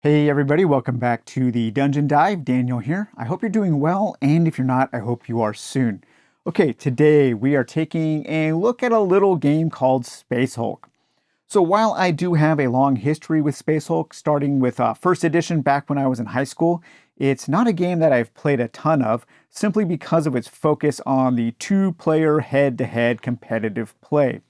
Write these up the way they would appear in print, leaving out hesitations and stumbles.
Hey everybody, welcome back to the Dungeon Dive. Daniel here. I hope you're doing well, and if you're not, I hope you are soon. Okay, today we are taking a look at a little game called Space Hulk. So while I do have a long history with Space Hulk, starting with first edition back when I was in high school, it's not a game that I've played a ton of, simply because of its focus on the two-player head-to-head competitive play.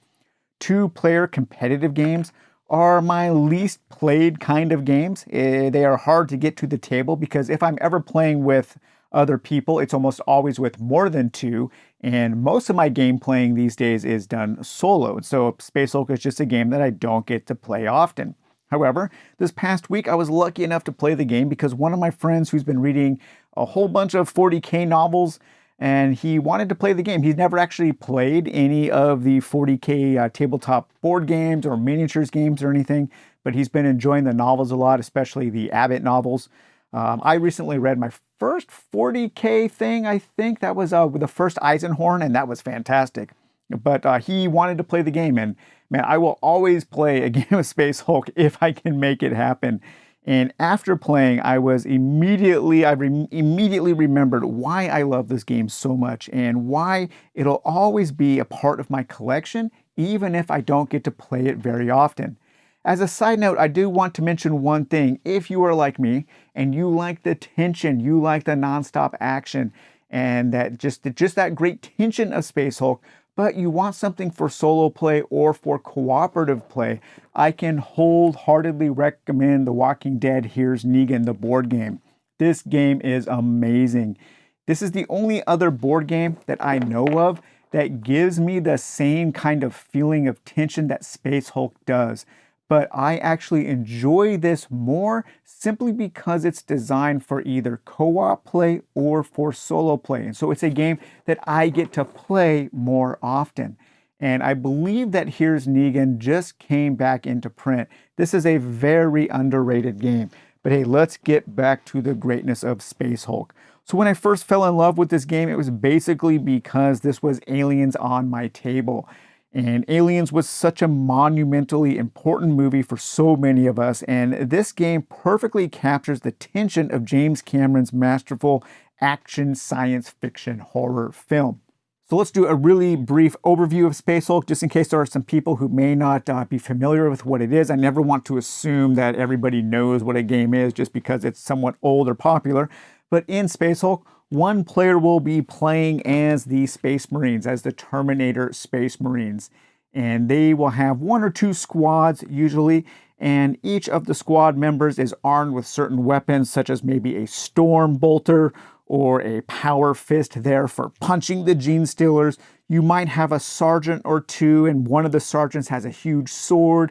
Two-player competitive games are my least played kind of games. They are hard to get to the table because if I'm ever playing with other people, it's almost always with more than two, and most of my game playing these days is done solo. So Space Hulk is just a game that I don't get to play often. However, this past week I was lucky enough to play the game because one of my friends who's been reading a whole bunch of 40K novels and he wanted to play the game. He's never actually played any of the 40K tabletop board games or miniatures games or anything, but he's been enjoying the novels a lot, especially the Abbott novels. I recently read my first 40K thing, I think. That was with the first Eisenhorn, and that was fantastic. But he wanted to play the game, and man, I will always play a game of Space Hulk if I can make it happen. And after playing, I immediately remembered why I love this game so much and why it'll always be a part of my collection, even if I don't get to play it very often. As a side note, I do want to mention one thing. If you are like me and you like the tension, you like the nonstop action, and that just that great tension of Space Hulk, but you want something for solo play or for cooperative play, I can wholeheartedly recommend The Walking Dead Here's Negan, the board game. This game is amazing. This is the only other board game that I know of that gives me the same kind of feeling of tension that Space Hulk does. But I actually enjoy this more simply because it's designed for either co-op play or for solo play. And so it's a game that I get to play more often. And I believe that Here's Negan just came back into print. This is a very underrated game. But hey, let's get back to the greatness of Space Hulk. So when I first fell in love with this game, it was basically because this was Aliens on my table. And Aliens was such a monumentally important movie for so many of us, and this game perfectly captures the tension of James Cameron's masterful action science fiction horror film. So let's do a really brief overview of Space Hulk, just in case there are some people who may not be familiar with what it is. I never want to assume that everybody knows what a game is just because it's somewhat old or popular. But in Space Hulk, one player will be playing as the Space Marines, as the Terminator Space Marines. And they will have one or two squads usually, and each of the squad members is armed with certain weapons, such as maybe a storm bolter or a power fist there for punching the gene stealers. You might have a sergeant or two, and one of the sergeants has a huge sword.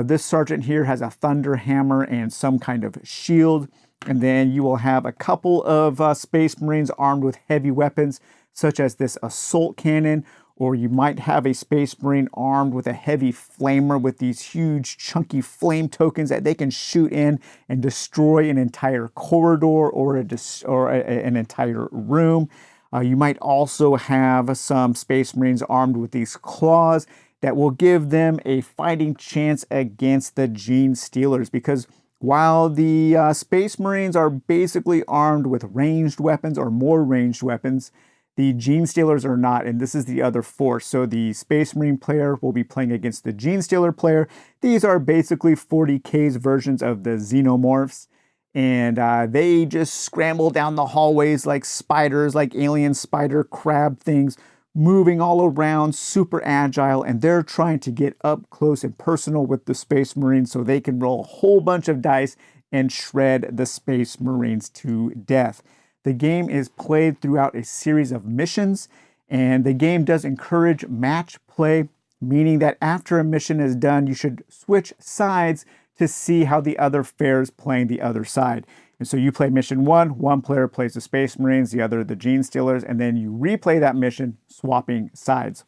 This sergeant here has a thunder hammer and some kind of shield. And then you will have a couple of Space Marines armed with heavy weapons, such as this assault cannon, or you might have a Space Marine armed with a heavy flamer with these huge chunky flame tokens that they can shoot in and destroy an entire corridor or an entire room. You might also have some Space Marines armed with these claws that will give them a fighting chance against the Gene Stealers, because while the Space Marines are basically armed with ranged weapons or more ranged weapons, the Gene Stealers are not, and this is the other force. So the Space Marine player will be playing against the Gene Stealer player. These are basically 40K's versions of the Xenomorphs, and they just scramble down the hallways like spiders, like alien spider crab things, moving all around, super agile, and they're trying to get up close and personal with the Space Marines so they can roll a whole bunch of dice and shred the Space Marines to death. The game is played throughout a series of missions, and the game does encourage match play, meaning that after a mission is done, you should switch sides to see how the other fares playing the other side. And so you play mission one player plays the Space Marines, the other the Gene Stealers, and then you replay that mission, swapping sides.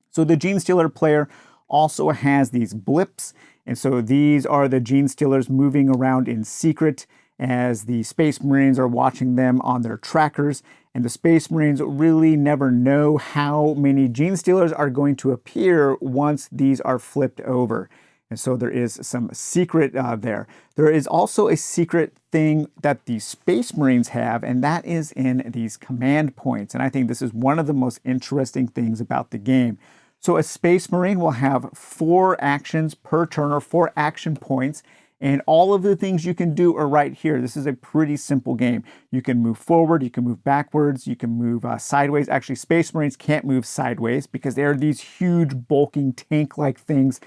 So the Gene Stealer player also has these blips, and so these are the Gene Stealers moving around in secret as the Space Marines are watching them on their trackers, and the Space Marines really never know how many Gene Stealers are going to appear once these are flipped over. And so there is some secret there. There is also a secret thing that the Space Marines have, and that is in these command points. And I think this is one of the most interesting things about the game. So a Space Marine will have 4 actions per turn, or 4 action points. And all of the things you can do are right here. This is a pretty simple game. You can move forward, you can move backwards, you can move sideways. Actually, Space Marines can't move sideways because they are these huge, bulking, tank-like things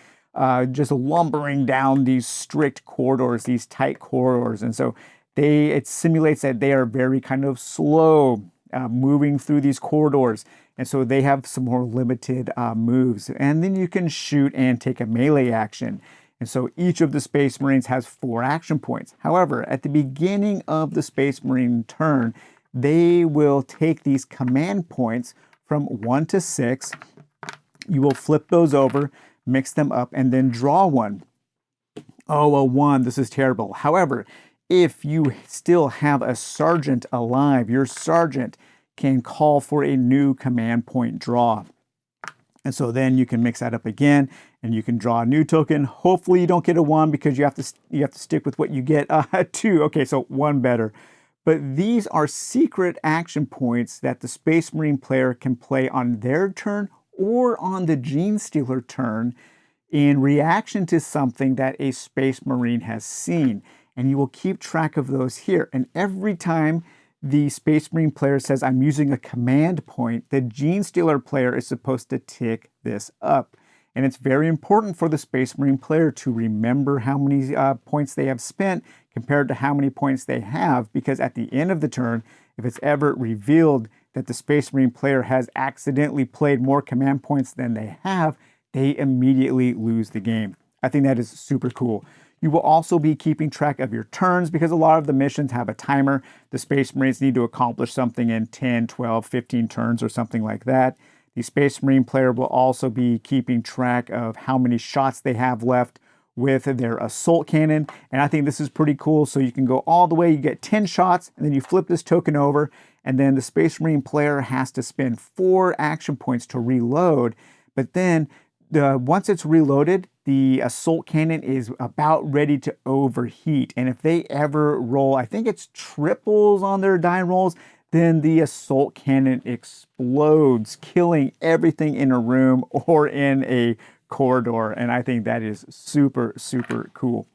just lumbering down these strict corridors, these tight corridors. And so it simulates that they are very kind of slow moving through these corridors. And so they have some more limited moves. And then you can shoot and take a melee action. And so each of the Space Marines has 4 action points. However, at the beginning of the Space Marine turn, they will take these command points from 1 to 6. You will flip those over, mix them up, and then draw one. Oh, a 1, this is terrible. However, if you still have a sergeant alive, your sergeant can call for a new command point draw. And so then you can mix that up again, and you can draw a new token. Hopefully you don't get a 1 because you have to stick with what you get. 2. Okay, so 1 better. But these are secret action points that the Space Marine player can play on their turn or on the Genestealer turn in reaction to something that a Space Marine has seen. And you will keep track of those here. And every time the Space Marine player says, I'm using a command point, the Genestealer player is supposed to tick this up. And it's very important for the Space Marine player to remember how many points they have spent compared to how many points they have, because at the end of the turn, if it's ever revealed that the Space Marine player has accidentally played more command points than they have, they immediately lose the game. I think that is super cool. You will also be keeping track of your turns because a lot of the missions have a timer. The Space Marines need to accomplish something in 10, 12, 15 turns or something like that. The Space Marine player will also be keeping track of how many shots they have left with their assault cannon. And I think this is pretty cool. So you can go all the way, you get 10 shots, and then you flip this token over, and then the Space Marine player has to spend 4 action points to reload. But then once it's reloaded, the assault cannon is about ready to overheat. And if they ever roll, I think it's triples on their die rolls, then the assault cannon explodes, killing everything in a room or in a corridor. And I think that is super, super cool.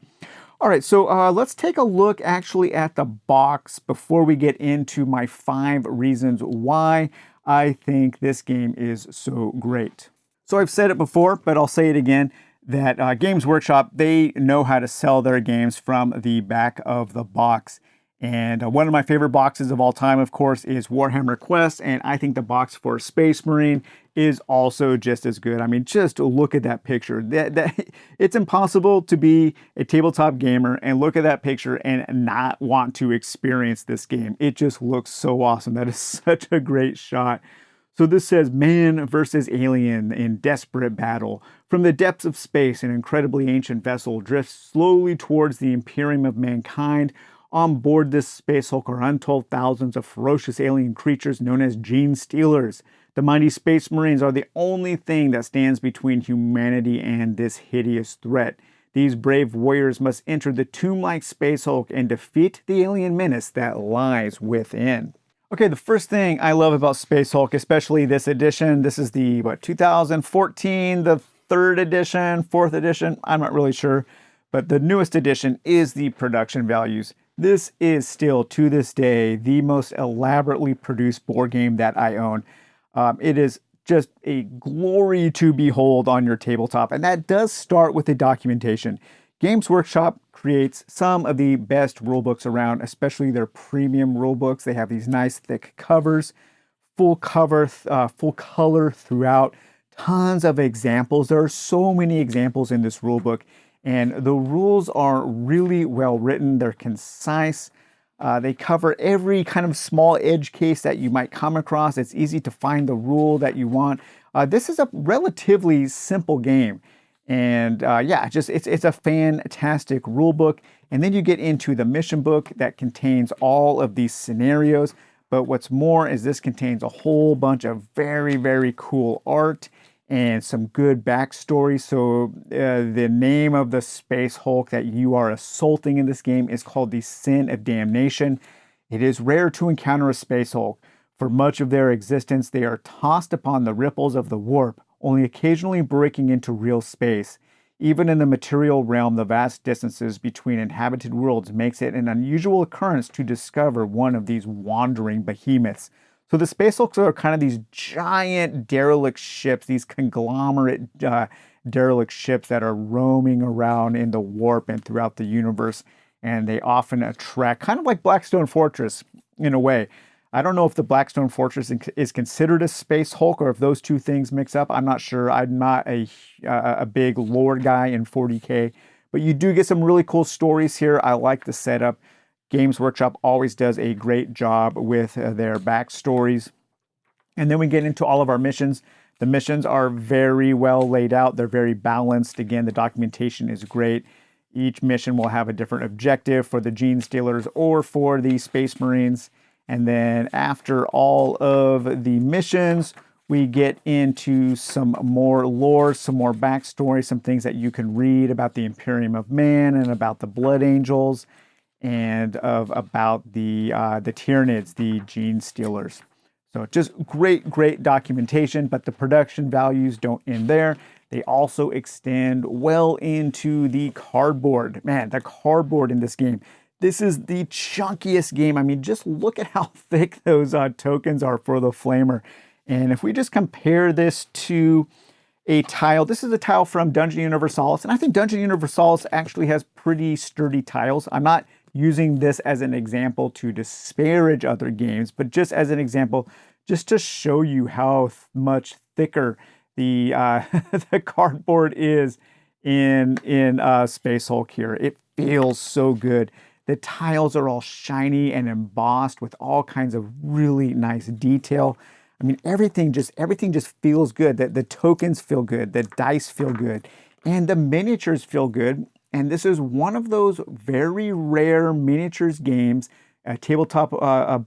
All right, so let's take a look actually at the box before we get into my 5 reasons why I think this game is so great. So I've said it before, but I'll say it again, that Games Workshop, they know how to sell their games from the back of the box. And one of my favorite boxes of all time, of course, is Warhammer Quest. And I think the box for Space Marine is also just as good. I mean, just look at that picture. It's impossible to be a tabletop gamer and look at that picture and not want to experience this game. It just looks so awesome. That is such a great shot. So this says, man versus alien in desperate battle. From the depths of space, an incredibly ancient vessel drifts slowly towards the Imperium of mankind. On board this Space Hulk are untold thousands of ferocious alien creatures known as Genestealers. The mighty Space Marines are the only thing that stands between humanity and this hideous threat. These brave warriors must enter the tomb-like Space Hulk and defeat the alien menace that lies within. Okay, the first thing I love about Space Hulk, especially this edition, this is the, 2014, the 3rd edition, 4th edition, I'm not really sure, but the newest edition is the production values. This is still, to this day, the most elaborately produced board game that I own. It is just a glory to behold on your tabletop, and that does start with the documentation. Games Workshop creates some of the best rulebooks around, especially their premium rulebooks. They have these nice thick covers, full color throughout, tons of examples. There are so many examples in this rulebook, and the rules are really well written. They're concise. They cover every kind of small edge case that you might come across. It's easy to find the rule that you want. This is a relatively simple game. And it's a fantastic rule book. And then you get into the mission book that contains all of these scenarios. But what's more is this contains a whole bunch of very, very cool art. and some good backstory. So the name of the Space Hulk that you are assaulting in this game is called the Sin of Damnation. It is rare to encounter a Space Hulk. For much of their existence, they are tossed upon the ripples of the warp, only occasionally breaking into real space. Even in the material realm, the vast distances between inhabited worlds makes it an unusual occurrence to discover one of these wandering behemoths. So the Space Hulks are kind of these giant derelict ships, these conglomerate derelict ships that are roaming around in the warp and throughout the universe. And they often attract, kind of like Blackstone Fortress in a way. I don't know if the Blackstone Fortress is considered a Space Hulk or if those two things mix up. I'm not sure. I'm not a big lore guy in 40K, but you do get some really cool stories here. I like the setup. Games Workshop always does a great job with their backstories. And then we get into all of our missions. The missions are very well laid out. They're very balanced. Again, the documentation is great. Each mission will have a different objective for the Gene Stealers or for the Space Marines. And then after all of the missions, we get into some more lore, some more backstory, some things that you can read about the Imperium of Man and about the Blood Angels and about the Tyranids, the Gene Stealers. So just great documentation, but the production values don't end there. They also extend well into the cardboard. Man, the cardboard in this game. This is the chunkiest game. I mean, just look at how thick those tokens are for the Flamer. And if we just compare this to a tile, this is a tile from Dungeon Universalis, and I think Dungeon Universalis actually has pretty sturdy tiles. I'm not using this as an example to disparage other games, but just as an example, just to show you how much thicker the the cardboard is in Space Hulk here. It feels so good. The tiles are all shiny and embossed with all kinds of really nice detail. I mean, everything just feels good. The tokens feel good, the dice feel good, and the miniatures feel good. And this is one of those very rare miniatures games, a tabletop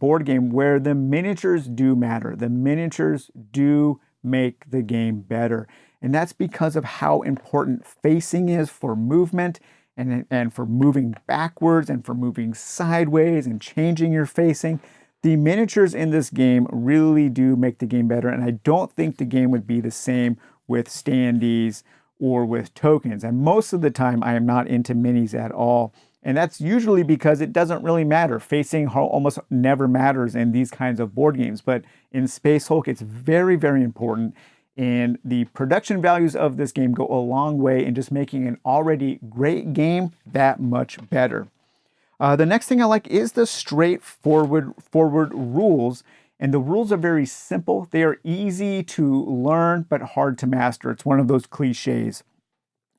board game, where the miniatures do matter. The miniatures do make the game better. And that's because of how important facing is for movement and for moving backwards and for moving sideways and changing your facing. The miniatures in this game really do make the game better, and I don't think the game would be the same with standees or with tokens. And most of the time, I am not into minis at all. And that's usually because it doesn't really matter. Facing almost never matters in these kinds of board games. But in Space Hulk, it's very, very important. And the production values of this game go a long way in just making an already great game that much better. The next thing I like is the straightforward rules. And the rules are very simple. They are easy to learn, but hard to master. It's one of those cliches.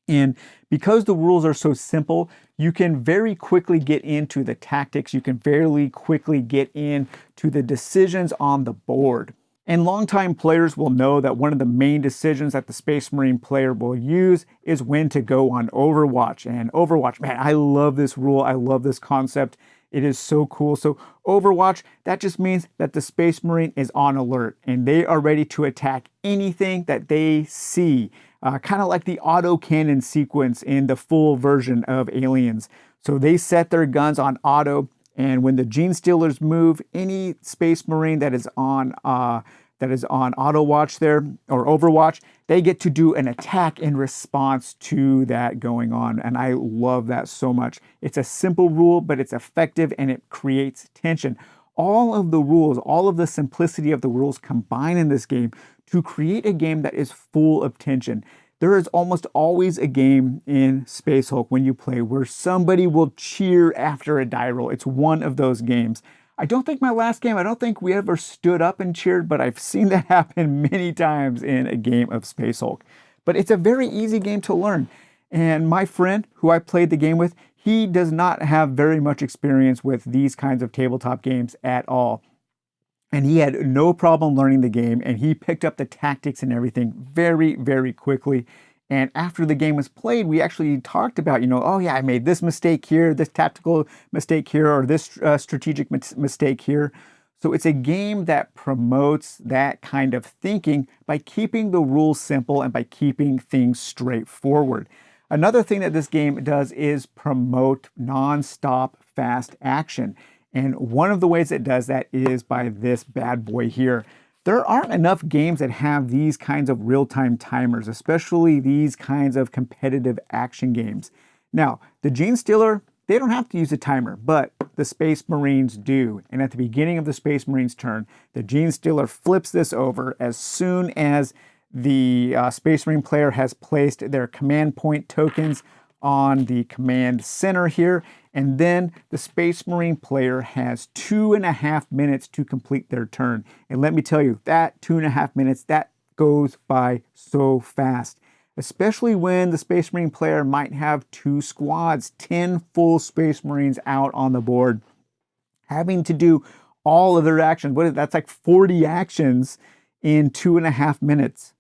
And because the rules are so simple, you can very quickly get into the tactics. You can very quickly get into the decisions on the board. And longtime players will know that one of the main decisions that the Space Marine player will use is when to go on Overwatch. And Overwatch, man, I love this rule. I love this concept. It is so cool. So Overwatch, that just means that the Space Marine is on alert and they are ready to attack anything that they see. Kind of like the autocannon sequence in the full version of Aliens. So they set their guns on auto, and when the Gene Stealers move, any Space Marine that is on auto watch there or Overwatch, they get to do an attack in response to that going on. And I love that so much. It's a simple rule, but it's effective and it creates tension. All of the rules, all of the simplicity of the rules combine in this game to create a game that is full of tension. There is almost always a game in Space Hulk when you play where somebody will cheer after a die roll. It's one of those games. I don't think my last game, I don't think we ever stood up and cheered, but I've seen that happen many times in a game of Space Hulk. But it's a very easy game to learn. And my friend who I played the game with, he does not have very much experience with these kinds of tabletop games at all. And he had no problem learning the game, and he picked up the tactics and everything very, very quickly. And after the game was played, we actually talked about, oh yeah, I made this mistake here, this tactical mistake here, or this strategic mistake here. So it's a game that promotes that kind of thinking by keeping the rules simple and by keeping things straightforward. Another thing that this game does is promote non-stop fast action. And one of the ways it does that is by this bad boy here. There aren't enough games that have these kinds of real-time timers, especially these kinds of competitive action games. Now, the Genestealer, they don't have to use a timer, but the Space Marines do. And at the beginning of the Space Marines turn, the Genestealer flips this over as soon as the Space Marine player has placed their command point tokens on the command center here, and then the Space Marine player has 2.5 minutes to complete their turn. And let me tell you, that 2.5 minutes, that goes by so fast, especially when the Space Marine player might have 2 squads, 10 full Space Marines out on the board, having to do all of their actions. That's like 40 actions in 2.5 minutes.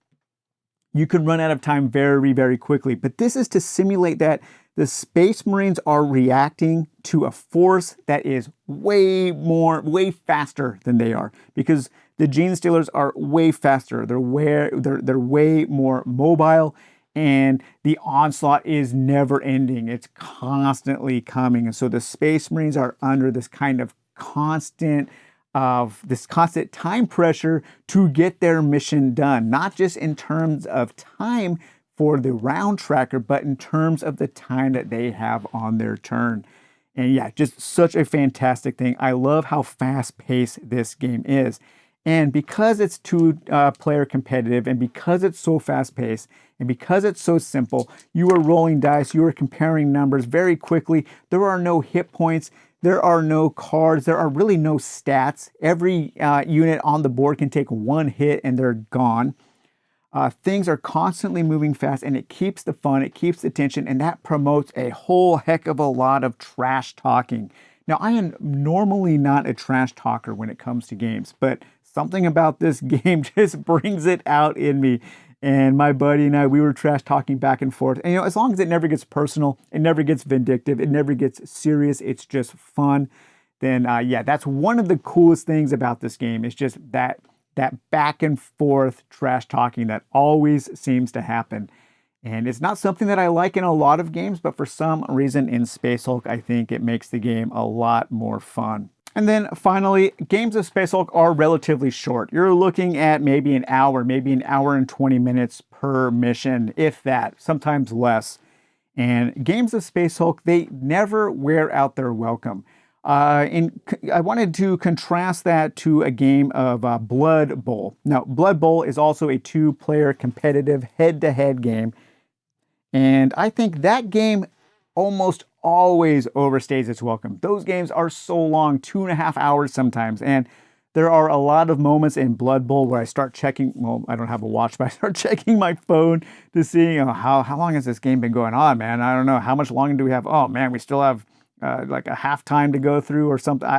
You can run out of time very, very quickly. But this is to simulate that the Space Marines are reacting to a force that is way faster than they are, because the Genestealers are way faster. They're way more mobile, and the onslaught is never ending. It's constantly coming. And so the Space Marines are under this kind of constant time pressure to get their mission done, not just in terms of time for the round tracker, but in terms of the time that they have on their turn. And yeah, just such a fantastic thing. I love how fast-paced this game is. And because it's two-player competitive, and because it's so fast-paced, and because it's so simple, you are rolling dice, you are comparing numbers very quickly. There are no hit points. There are no cards. There are really no stats. Every unit on the board can take one hit and they're gone. Things are constantly moving fast, and it keeps the fun, it keeps the tension, and that promotes a whole heck of a lot of trash talking. Now, I am normally not a trash talker when it comes to games, but something about this game just brings it out in me. And my buddy and I, we were trash talking back and forth. And as long as it never gets personal, it never gets vindictive, it never gets serious, it's just fun, then yeah, that's one of the coolest things about this game. It's just that back and forth trash talking that always seems to happen. And it's not something that I like in a lot of games, but for some reason in Space Hulk, I think it makes the game a lot more fun. And then finally, games of Space Hulk are relatively short. You're looking at maybe an hour and 20 minutes per mission, if that, sometimes less. And games of Space Hulk, they never wear out their welcome. I wanted to contrast that to a game of Blood Bowl. Now, Blood Bowl is also a two-player competitive head-to-head game. And I think that game almost always overstays its welcome. Those games are so long, 2.5 hours sometimes. And there are a lot of moments in Blood Bowl where I start checking, well, I don't have a watch, but I start checking my phone to see, how long has this game been going on, man? I don't know. How much longer do we have? Oh, man, we still have like a half time to go through or something.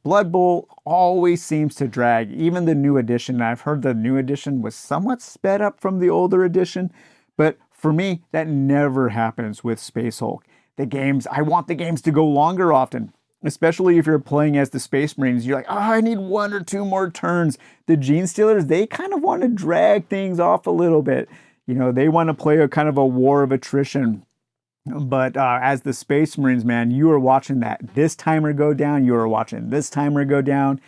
Blood Bowl always seems to drag. Even the new edition, I've heard the new edition was somewhat sped up from the older edition, but for me, that never happens with Space Hulk. I want the games to go longer often, especially if you're playing as the Space Marines. You're like, I need 1 or 2 more turns. The Genestealers, they kind of want to drag things off a little bit. They want to play a kind of a war of attrition. But as the Space Marines, man, you are watching this timer go down, you are watching this timer go down,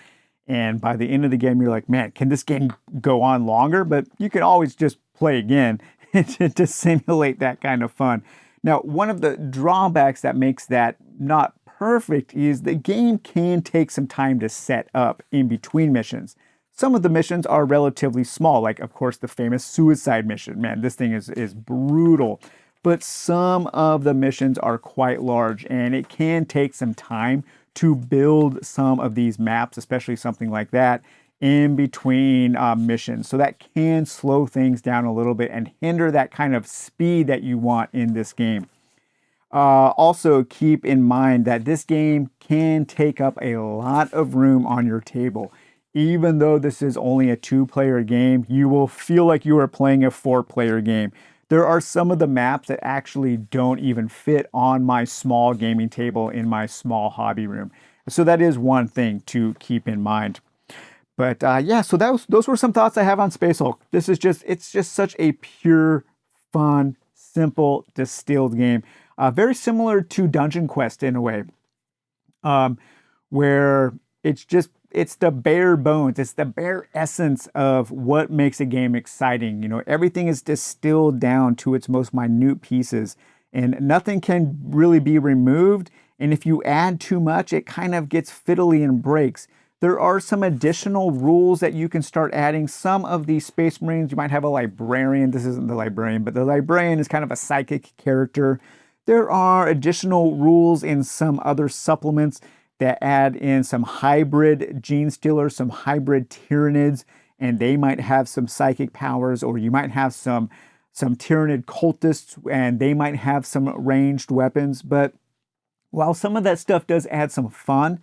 and by the end of the game, you're like, man, can this game go on longer? But you can always just play again to simulate that kind of fun. Now, one of the drawbacks that makes that not perfect is the game can take some time to set up in between missions. Some of the missions are relatively small, like, of course, the famous suicide mission. Man, this thing is brutal. But some of the missions are quite large, and it can take some time to build some of these maps, especially something like that, in between missions. So that can slow things down a little bit and hinder that kind of speed that you want in this game. Also, keep in mind that this game can take up a lot of room on your table. Even though this is only a 2-player game, you will feel like you are playing a 4-player game. There are some of the maps that actually don't even fit on my small gaming table in my small hobby room. So that is one thing to keep in mind. But yeah, so those were some thoughts I have on Space Hulk. It's just such a pure, fun, simple, distilled game. Very similar to Dungeon Quest in a way, where it's the bare bones, it's the bare essence of what makes a game exciting. You know, everything is distilled down to its most minute pieces, and nothing can really be removed. And if you add too much, it kind of gets fiddly and breaks. There are some additional rules that you can start adding. Some of these Space Marines, you might have a librarian. This isn't the librarian, but the librarian is kind of a psychic character. There are additional rules in some other supplements that add in some hybrid gene stealers, some hybrid Tyranids, and they might have some psychic powers, or you might have some Tyranid cultists, and they might have some ranged weapons. But while some of that stuff does add some fun,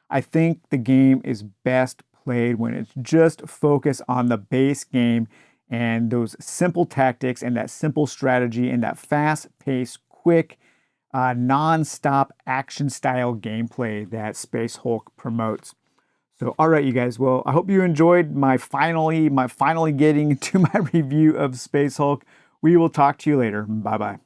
I think the game is best played when it's just focused on the base game and those simple tactics and that simple strategy and that fast-paced, quick, non-stop action-style gameplay that Space Hulk promotes. So, all right, you guys. Well, I hope you enjoyed my finally getting to my review of Space Hulk. We will talk to you later. Bye-bye.